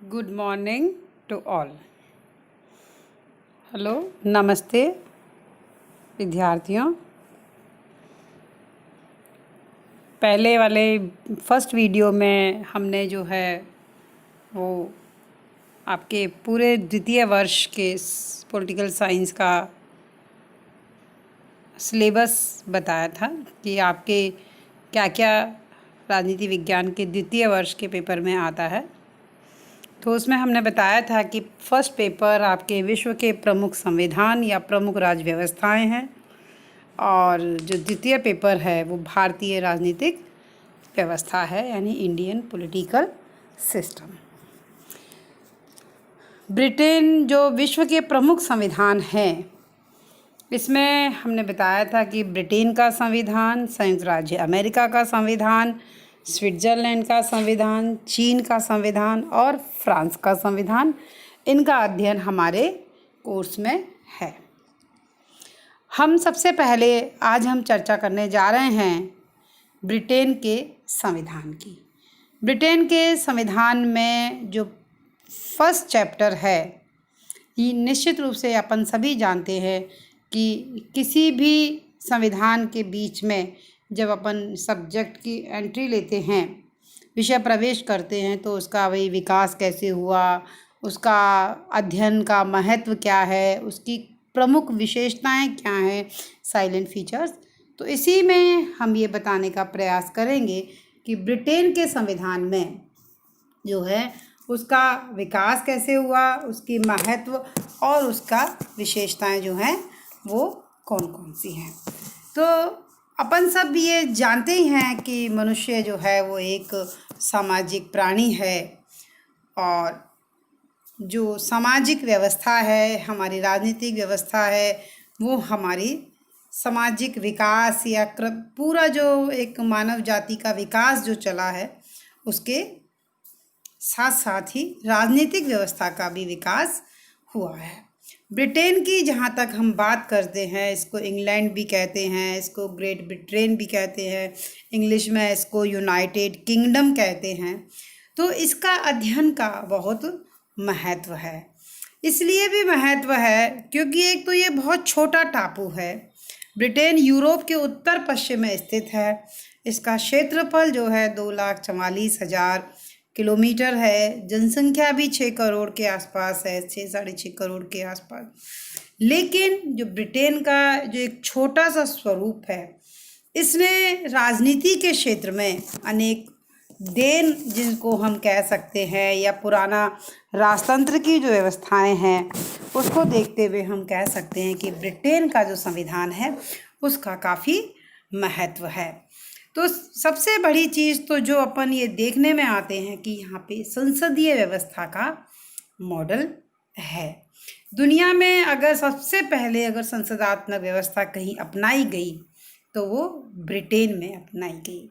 Good morning to all. Hello, नमस्ते विद्यार्थियों। पहले वाले फर्स्ट वीडियो में हमने जो है वो आपके पूरे द्वितीय वर्ष के पॉलिटिकल साइंस का सिलेबस बताया था कि आपके क्या क्या राजनीति विज्ञान के द्वितीय वर्ष के पेपर में आता है। तो उसमें हमने बताया था कि फर्स्ट पेपर आपके विश्व के प्रमुख संविधान या प्रमुख राज्य व्यवस्थाएं हैं, और जो द्वितीय पेपर है वो भारतीय राजनीतिक व्यवस्था है, यानी इंडियन पॉलिटिकल सिस्टम। ब्रिटेन जो विश्व के प्रमुख संविधान हैं, इसमें हमने बताया था कि ब्रिटेन का संविधान, संयुक्त राज्य अमेरिका का संविधान, स्विट्ज़रलैंड का संविधान, चीन का संविधान और फ्रांस का संविधान, इनका अध्ययन हमारे कोर्स में है। हम सबसे पहले आज हम चर्चा करने जा रहे हैं ब्रिटेन के संविधान की। ब्रिटेन के संविधान में जो फर्स्ट चैप्टर है, ये निश्चित रूप से अपन सभी जानते हैं कि किसी भी संविधान के बीच में जब अपन सब्जेक्ट की एंट्री लेते हैं, विषय प्रवेश करते हैं, तो उसका वही विकास कैसे हुआ, उसका अध्ययन का महत्व क्या है, उसकी प्रमुख विशेषताएं क्या हैं, साइलेंट फीचर्स। तो इसी में हम ये बताने का प्रयास करेंगे कि ब्रिटेन के संविधान में जो है उसका विकास कैसे हुआ, उसकी महत्व और उसका विशेषताएं जो हैं वो कौन कौन सी हैं। तो अपन सब ये जानते ही हैं कि मनुष्य जो है वो एक सामाजिक प्राणी है, और जो सामाजिक व्यवस्था है, हमारी राजनीतिक व्यवस्था है, वो हमारी सामाजिक विकास या पूरा जो एक मानव जाति का विकास जो चला है, उसके साथ साथ ही राजनीतिक व्यवस्था का भी विकास हुआ है। ब्रिटेन की जहाँ तक हम बात करते हैं, इसको इंग्लैंड भी कहते हैं, इसको ग्रेट ब्रिटेन भी कहते हैं, इंग्लिश में इसको यूनाइटेड किंगडम कहते हैं। तो इसका अध्ययन का बहुत महत्व है। इसलिए भी महत्व है क्योंकि एक तो ये बहुत छोटा टापू है। ब्रिटेन यूरोप के उत्तर पश्चिम में स्थित है। इसका क्षेत्रफल जो है 2,44,000 किलोमीटर है। जनसंख्या भी 6 करोड़ के आसपास है, 6 साढ़े 6 करोड़ के आसपास। लेकिन जो ब्रिटेन का जो एक छोटा सा स्वरूप है, इसने राजनीति के क्षेत्र में अनेक देन, जिनको हम कह सकते हैं, या पुराना राजतंत्र की जो व्यवस्थाएं हैं, उसको देखते हुए हम कह सकते हैं कि ब्रिटेन का जो संविधान है उसका काफ़ी महत्व है। तो सबसे बड़ी चीज़ तो जो अपन ये देखने में आते हैं कि यहाँ पे संसदीय व्यवस्था का मॉडल है। दुनिया में अगर सबसे पहले अगर संसदात्मक व्यवस्था कहीं अपनाई गई तो वो ब्रिटेन में अपनाई गई।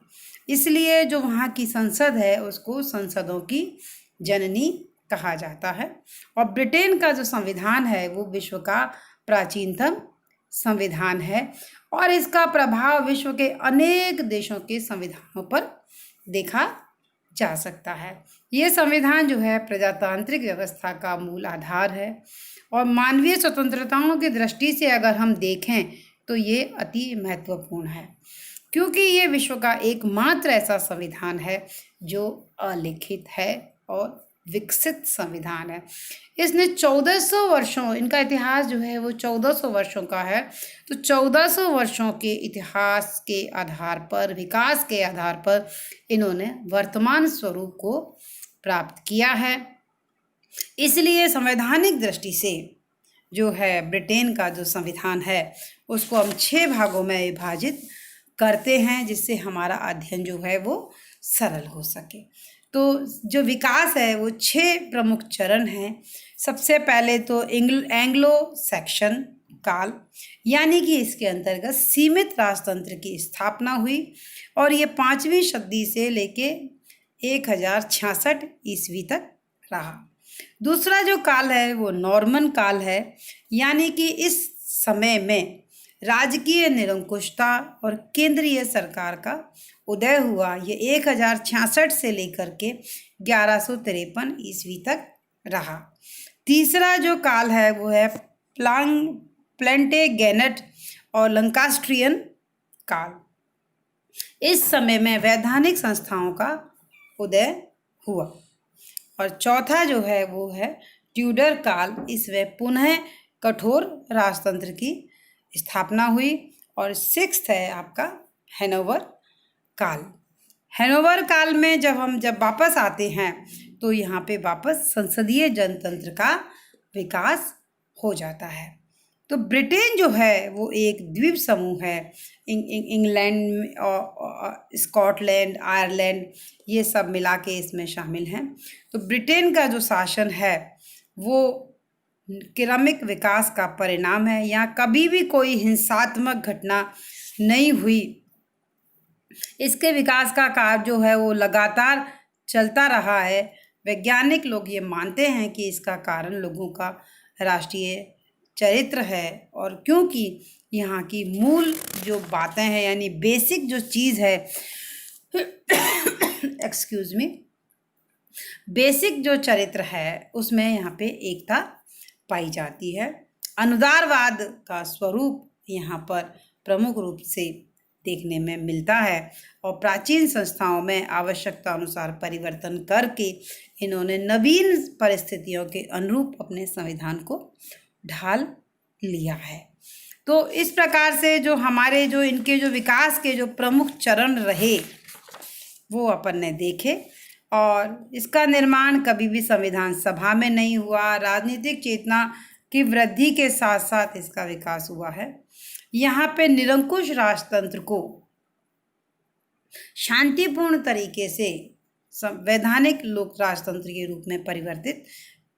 इसलिए जो वहाँ की संसद है उसको संसदों की जननी कहा जाता है। और ब्रिटेन का जो संविधान है वो विश्व का प्राचीनतम संविधान है, और इसका प्रभाव विश्व के अनेक देशों के संविधानों पर देखा जा सकता है। ये संविधान जो है प्रजातांत्रिक व्यवस्था का मूल आधार है, और मानवीय स्वतंत्रताओं की दृष्टि से अगर हम देखें तो ये अति महत्वपूर्ण है, क्योंकि ये विश्व का एकमात्र ऐसा संविधान है जो अलिखित है और विकसित संविधान है। इसने 1400 वर्षों, इनका इतिहास जो है वो 1400 वर्षों का है। तो 1400 वर्षों के इतिहास के आधार पर, विकास के आधार पर इन्होंने वर्तमान स्वरूप को प्राप्त किया है। इसलिए संवैधानिक दृष्टि से जो है ब्रिटेन का जो संविधान है उसको हम 6 भागों में विभाजित करते हैं, जिससे हमारा अध्ययन जो है वो सरल हो सके। तो जो विकास है वो 6 प्रमुख चरण हैं। सबसे पहले तो एंग्लो सैक्सन काल, यानी कि इसके अंतर्गत सीमित राजतंत्र की स्थापना हुई, और ये 5वीं सदी से लेके 1066 ईस्वी तक रहा। दूसरा जो काल है वो नॉर्मन काल है, यानी कि इस समय में राजकीय निरंकुशता और केंद्रीय सरकार का उदय हुआ ये 1066 से लेकर के 1153 ईस्वी तक रहा। तीसरा जो काल है वो है प्लांटेगेनेट और लंकास्ट्रियन काल। इस समय में वैधानिक संस्थाओं का उदय हुआ। और चौथा जो है वो है ट्यूडर काल। इसमें पुनः कठोर राजतंत्र की स्थापना हुई। और सिक्स्थ है आपका हैनोवर काल। हैनोवर काल में जब वापस आते हैं तो यहाँ पे वापस संसदीय जनतंत्र का विकास हो जाता है। तो ब्रिटेन जो है वो एक द्वीप समूह है। इंग्लैंड और स्कॉटलैंड, आयरलैंड ये सब मिला के इसमें शामिल हैं। तो ब्रिटेन का जो शासन है वो क्रमिक विकास का परिणाम है। यहाँ कभी भी कोई हिंसात्मक घटना नहीं हुई। इसके विकास का कार्य जो है वो लगातार चलता रहा है। वैज्ञानिक लोग ये मानते हैं कि इसका कारण लोगों का राष्ट्रीय चरित्र है। और क्योंकि यहाँ की मूल जो बातें हैं यानी बेसिक जो चीज़ है एक्सक्यूज मी, बेसिक जो चरित्र है उसमें यहाँ पे एकता पाई जाती है। अनुदारवाद का स्वरूप यहाँ पर प्रमुख रूप से देखने में मिलता है। और प्राचीन संस्थाओं में आवश्यकता अनुसार परिवर्तन करके इन्होंने नवीन परिस्थितियों के अनुरूप अपने संविधान को ढाल लिया है। तो इस प्रकार से जो हमारे जो इनके जो विकास के जो प्रमुख चरण रहे वो अपन ने देखे। और इसका निर्माण कभी भी संविधान सभा में नहीं हुआ। राजनीतिक चेतना की वृद्धि के साथ साथ इसका विकास हुआ है। यहाँ पे निरंकुश राजतंत्र को शांतिपूर्ण तरीके से वैधानिक लोक राजतंत्र के रूप में परिवर्तित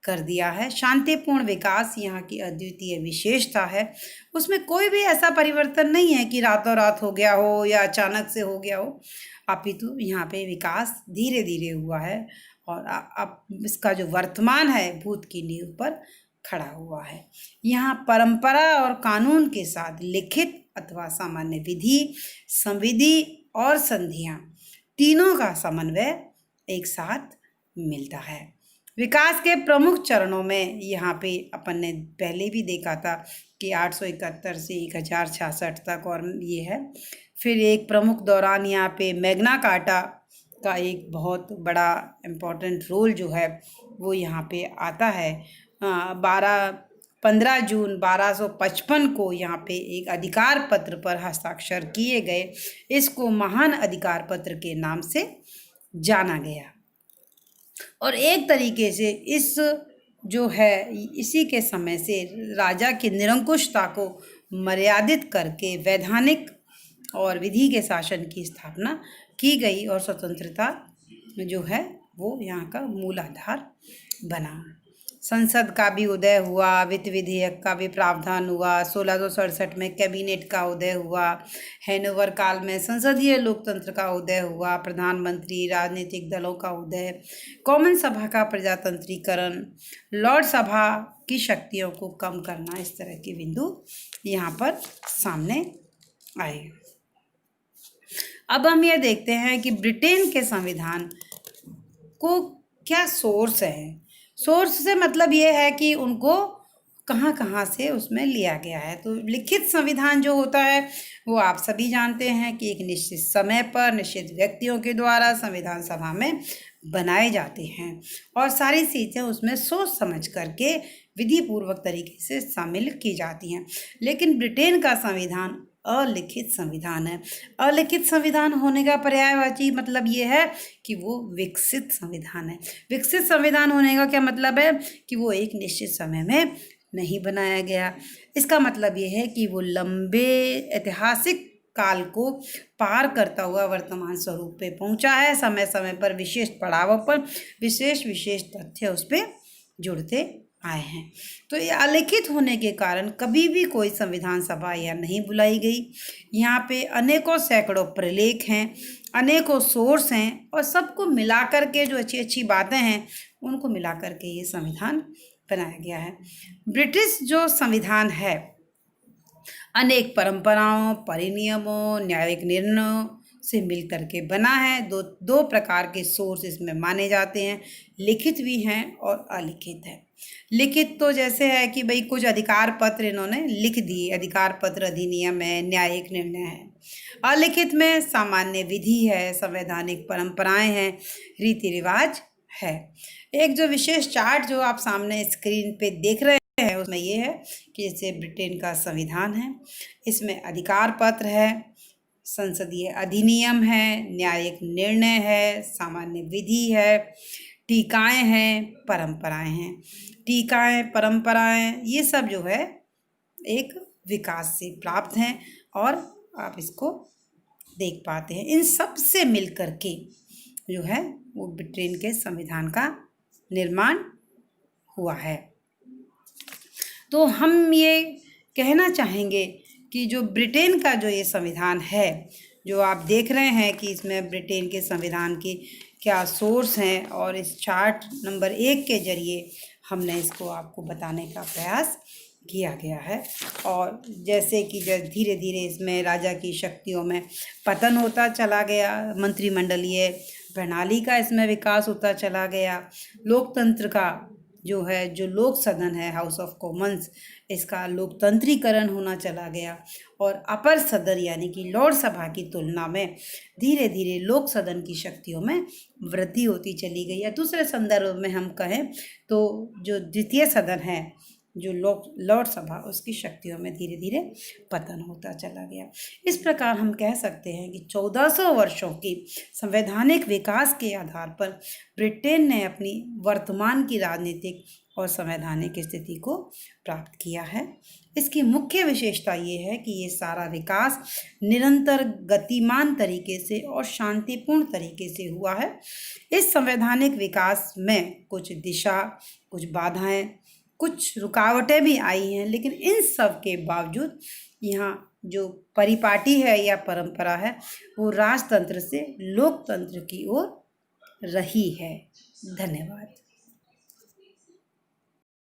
कर दिया है। शांतिपूर्ण विकास यहाँ की अद्वितीय विशेषता है। उसमें कोई भी ऐसा परिवर्तन नहीं है कि रातों रात हो गया हो या अचानक से हो गया हो, अपितु यहाँ पे विकास धीरे धीरे हुआ है। और अब इसका जो वर्तमान है भूत की नींव पर खड़ा हुआ है। यहाँ परंपरा और कानून के साथ लिखित अथवा सामान्य विधि, संविधि और संधियाँ तीनों का समन्वय एक साथ मिलता है। विकास के प्रमुख चरणों में यहाँ पे अपन ने पहले भी देखा था कि 871 से 1066 तक और ये है। फिर एक प्रमुख दौरान यहाँ पे मैग्ना कार्टा का एक बहुत बड़ा इम्पोर्टेंट रोल जो है वो यहाँ पे आता है। 15 जून 1255 को यहाँ पे एक अधिकार पत्र पर हस्ताक्षर किए गए। इसको महान अधिकार पत्र के नाम से जाना गया। और एक तरीके से इस जो है इसी के समय से राजा की निरंकुशता को मर्यादित करके वैधानिक और विधि के शासन की स्थापना की गई। और स्वतंत्रता जो है वो यहाँ का मूल आधार बना। संसद का भी उदय हुआ, वित्त विधेयक का भी प्रावधान हुआ। 1667 में कैबिनेट का उदय हुआ। हैनोवर काल में संसदीय लोकतंत्र का उदय हुआ। प्रधानमंत्री, राजनीतिक दलों का उदय, कॉमन सभा का प्रजातंत्रीकरण, लॉर्ड सभा की शक्तियों को कम करना, इस तरह के बिंदु यहाँ पर सामने आए। अब हम ये देखते हैं कि ब्रिटेन के संविधान को क्या सोर्स है। सोर्स से मतलब ये है कि उनको कहाँ कहाँ से उसमें लिया गया है। तो लिखित संविधान जो होता है वो आप सभी जानते हैं कि एक निश्चित समय पर निश्चित व्यक्तियों के द्वारा संविधान सभा में बनाए जाते हैं और सारी चीज़ें उसमें सोच समझ करके विधि पूर्वक तरीके से शामिल की जाती हैं। लेकिन ब्रिटेन का संविधान अलिखित संविधान है। अलिखित संविधान होने का पर्यायवाची मतलब ये है कि वो विकसित संविधान है। विकसित संविधान होने का क्या मतलब है कि वो एक निश्चित समय में नहीं बनाया गया। इसका मतलब ये है कि वो लंबे ऐतिहासिक काल को पार करता हुआ वर्तमान स्वरूप पे पहुंचा है। समय समय पर विशेष पड़ावों पर विशेष तथ्य उस पर जुड़ते आए हैं। तो ये अलिखित होने के कारण कभी भी कोई संविधान सभा या नहीं बुलाई गई। यहाँ पे अनेकों सैकड़ों प्रलेख हैं, अनेकों सोर्स हैं और सबको मिलाकर के जो अच्छी अच्छी बातें हैं उनको मिलाकर के ये संविधान बनाया गया है। ब्रिटिश जो संविधान है अनेक परंपराओं, परिनियमों, न्यायिक निर्णयों से मिल करके बना है। दो प्रकार के सोर्स इसमें माने जाते हैं, लिखित भी हैं और अलिखित है। लिखित तो जैसे है कि भाई कुछ अधिकार पत्र इन्होंने लिख दिए, अधिकार पत्र अधिनियम है, न्यायिक निर्णय है। अलिखित में सामान्य विधि है, संवैधानिक परंपराएं हैं, रीति रिवाज है। एक जो विशेष चार्ट जो आप सामने स्क्रीन पे देख रहे हैं उसमें ये है कि जैसे ब्रिटेन का संविधान है, इसमें अधिकार पत्र है, संसदीय अधिनियम है, न्यायिक निर्णय है, सामान्य विधि है, टीकाएं हैं, परंपराएं हैं। टीकाएं, परंपराएं ये सब जो है एक विकास से प्राप्त हैं और आप इसको देख पाते हैं। इन सब से मिल करके जो है वो ब्रिटेन के संविधान का निर्माण हुआ है। तो हम ये कहना चाहेंगे कि जो ब्रिटेन का जो ये संविधान है, जो आप देख रहे हैं कि इसमें ब्रिटेन के संविधान के क्या सोर्स हैं, और इस चार्ट नंबर 1 के जरिए हमने इसको आपको बताने का प्रयास किया गया है। और जैसे कि धीरे धीरे इसमें राजा की शक्तियों में पतन होता चला गया, मंत्रिमंडलीय प्रणाली का इसमें विकास होता चला गया, लोकतंत्र का जो है, जो लोक सदन है हाउस ऑफ कॉमन्स, इसका लोकतंत्रीकरण होना चला गया और अपर सदन यानी कि लॉर्ड सभा की तुलना में धीरे धीरे लोक सदन की शक्तियों में वृद्धि होती चली गई। या दूसरे संदर्भ में हम कहें तो जो द्वितीय सदन है, जो लॉर्ड सभा, उसकी शक्तियों में धीरे धीरे पतन होता चला गया। इस प्रकार हम कह सकते हैं कि 1400 वर्षों की संवैधानिक विकास के आधार पर ब्रिटेन ने अपनी वर्तमान की राजनीतिक और संवैधानिक स्थिति को प्राप्त किया है। इसकी मुख्य विशेषता ये है कि ये सारा विकास निरंतर, गतिमान तरीके से और शांतिपूर्ण तरीके से हुआ है। इस संवैधानिक विकास में कुछ दिशा, कुछ बाधाएं, कुछ रुकावटें भी आई हैं, लेकिन इन सब के बावजूद यहाँ जो परिपाटी है या परंपरा है वो राजतंत्र से लोकतंत्र की ओर रही है। धन्यवाद।